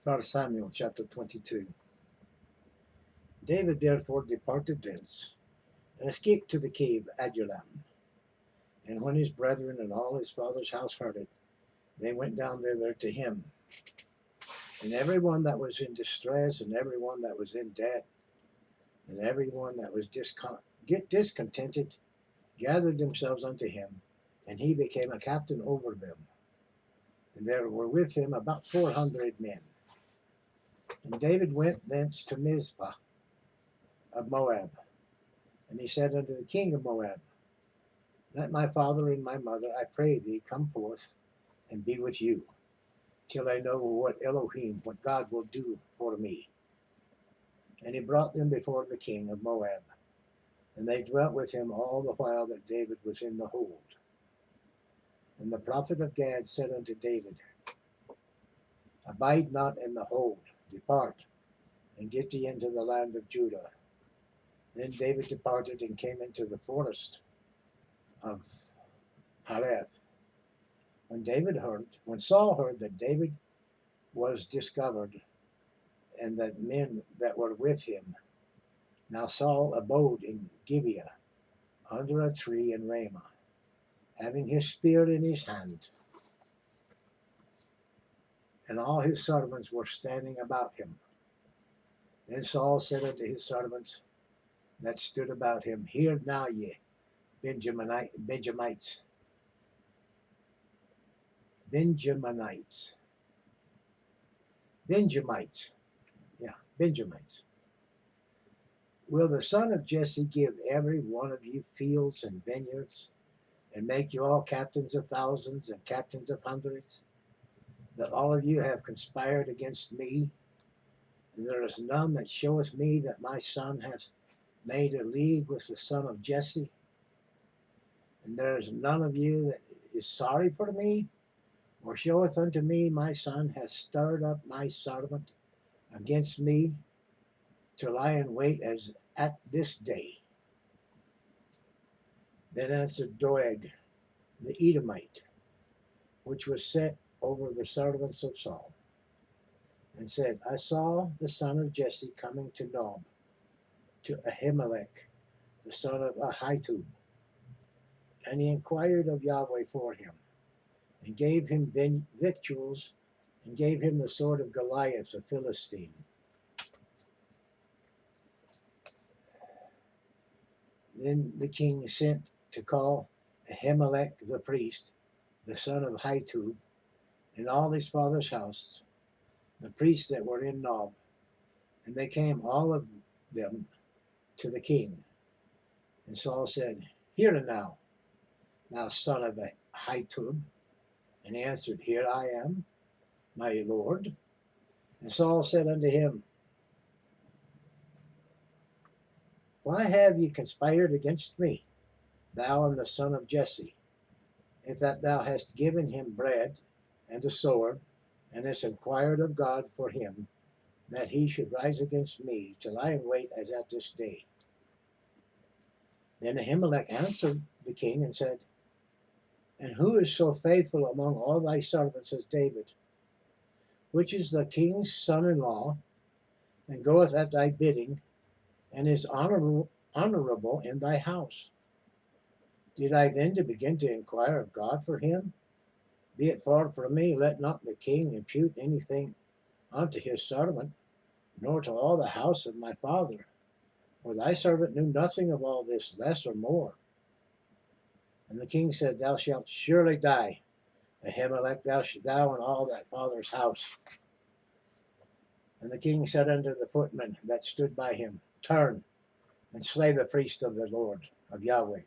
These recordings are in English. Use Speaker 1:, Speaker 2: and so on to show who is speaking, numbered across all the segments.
Speaker 1: 1 Samuel chapter 22. David therefore departed thence, and escaped to the cave Adullam. And when his brethren and all his father's house heard it, they went down thither to him. And every one that was in distress, and every one that was in debt, and every one that was discontented, gathered themselves unto him, and he became a captain over them. And there were with him about 400 men. And David went thence to Mizpah of Moab. And he said unto the king of Moab, Let my father and my mother, I pray thee, come forth and be with you, till I know what God will do for me. And he brought them before the king of Moab, and they dwelt with him all the while that David was in the hold. And the prophet of Gad said unto David, Abide not in the hold, depart, and get thee into the land of Judah. Then David departed and came into the forest of Hareth. When Saul heard that David was discovered, and that men that were with him, now Saul abode in Gibeah, under a tree in Ramah, having his spear in his hand, and all his servants were standing about him. Then Saul said unto his servants that stood about him, Hear now, ye Benjamites, will the son of Jesse give every one of you fields and vineyards, and make you all captains of thousands and captains of hundreds, that all of you have conspired against me? And there is none that showeth me that my son hath made a league with the son of Jesse? And there is none of you that is sorry for me, or showeth unto me my son hath stirred up my servant against me, to lie in wait as at this day? Then answered Doeg the Edomite, which was set over the servants of Saul, and said, I saw the son of Jesse coming to Nob, to Ahimelech, the son of Ahitub. And he inquired of Yahweh for him, and gave him victuals, and gave him the sword of Goliath, a Philistine. Then the king sent to call Ahimelech the priest, the son of Ahitub, and all his father's house, the priests that were in Nob, and they came all of them to the king. And Saul said, Hear now, thou son of Ahitub. And he answered, Here I am, my lord. And Saul said unto him, Why have ye conspired against me, thou and the son of Jesse, if that thou hast given him bread and a sword, and hast inquired of God for him, that he should rise against me, to lie in wait as at this day? Then Ahimelech answered the king and said, And who is so faithful among all thy servants as David, which is the king's son-in-law, and goeth at thy bidding, and is honorable in thy house? Did I then to begin to inquire of God for him? Be it far from me, let not the king impute anything unto his servant, nor to all the house of my father. For thy servant knew nothing of all this, less or more. And the king said, Thou shalt surely die, Ahimelech, thou and all thy father's house. And the king said unto the footmen that stood by him, Turn, and slay the priest of the Lord, of Yahweh,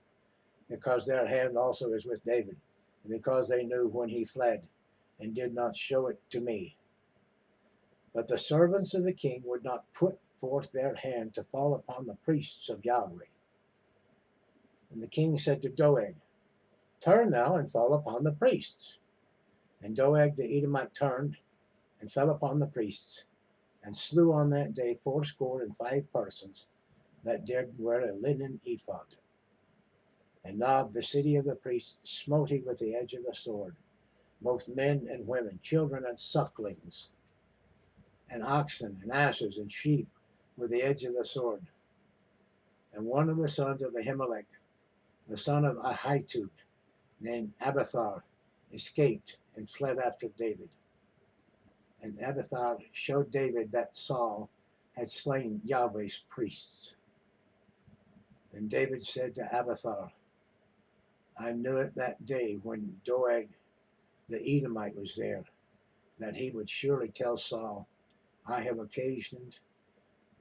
Speaker 1: because their hand also is with David, and because they knew when he fled, and did not show it to me. But the servants of the king would not put forth their hand to fall upon the priests of Yahweh. And the king said to Doeg, Turn thou and fall upon the priests. And Doeg the Edomite turned and fell upon the priests, and slew on that day 85 persons that dared wear a linen ephod. And Nob, the city of the priests, smote he with the edge of the sword, both men and women, children and sucklings. and oxen and asses and sheep with the edge of the sword. And one of the sons of Ahimelech, the son of Ahitub, named Abiathar, escaped and fled after David. And Abiathar showed David that Saul had slain Yahweh's priests. And David said to Abiathar, I knew it that day when Doeg the Edomite was there, that he would surely tell Saul, I have occasioned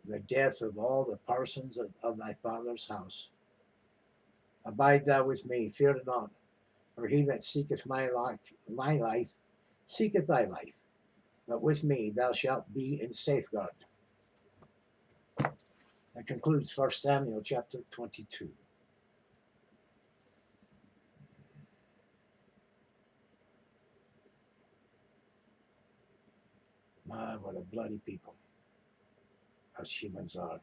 Speaker 1: the death of all the parsons of thy father's house. Abide thou with me, fear not, for he that seeketh my life seeketh thy life, but with me thou shalt be in safeguard. That concludes 1 Samuel chapter 22. My, what a bloody people us humans are.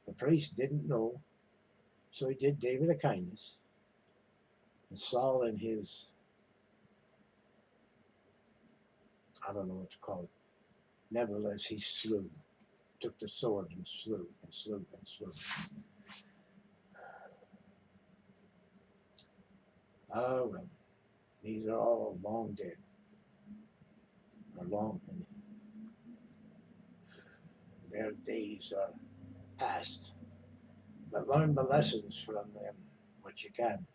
Speaker 1: The priest didn't know, so he did David a kindness. And Saul in his, I don't know what to call it, nevertheless he slew, took the sword and slew and slew and slew. Oh well, these are all long dead, or long, and their days are past. But learn the lessons from them, what you can.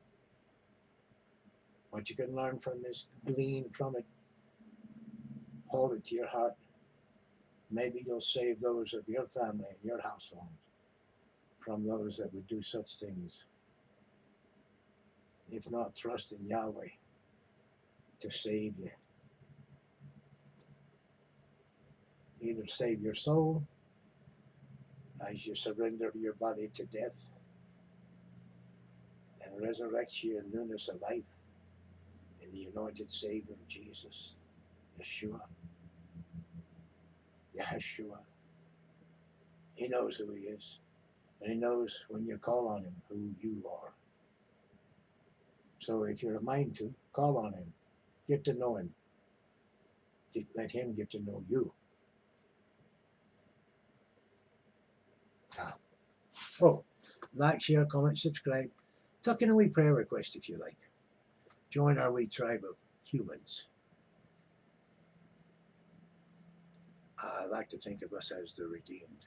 Speaker 1: What you can learn from this, glean from it, hold it to your heart. Maybe you'll save those of your family and your household from those that would do such things. If not, trust in Yahweh to save you. Either save your soul as you surrender your body to death and resurrect you in newness of life in the anointed Savior Jesus, Yeshua. He knows who he is, and he knows when you call on him who you are. So if you're a mind to, call on him, get to know him, let him get to know you. Oh, like, share, comment, subscribe. Tuck in a wee prayer request if you like. Join our wee tribe of humans. I like to think of us as the redeemed.